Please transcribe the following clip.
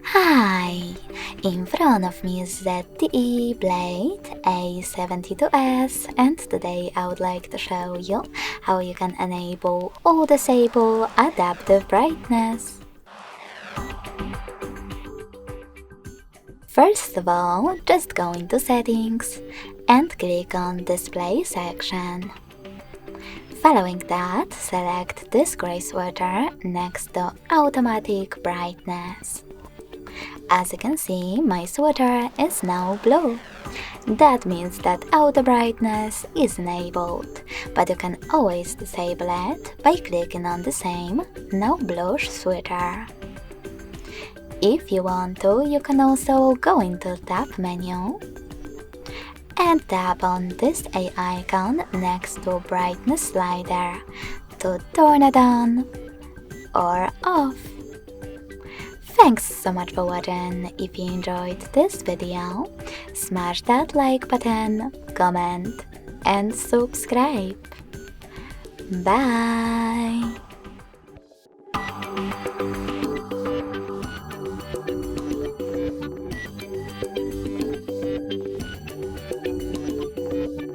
Hi! In front of me is ZTE Blade A72S, and today I would like to show you how you can enable or disable adaptive brightness. First of all, just go into Settings and click on Display section. Following that, select this gray sweater next to Automatic Brightness. As you can see, my sweater is now blue. That means that auto brightness is enabled, but you can always disable it by clicking on the same now bluish sweater. If you want to, you can also go into Tab menu and tap on this A icon next to brightness slider to turn it on or off. Thanks so much for watching. If you enjoyed this video, smash that like button, comment and subscribe. Bye!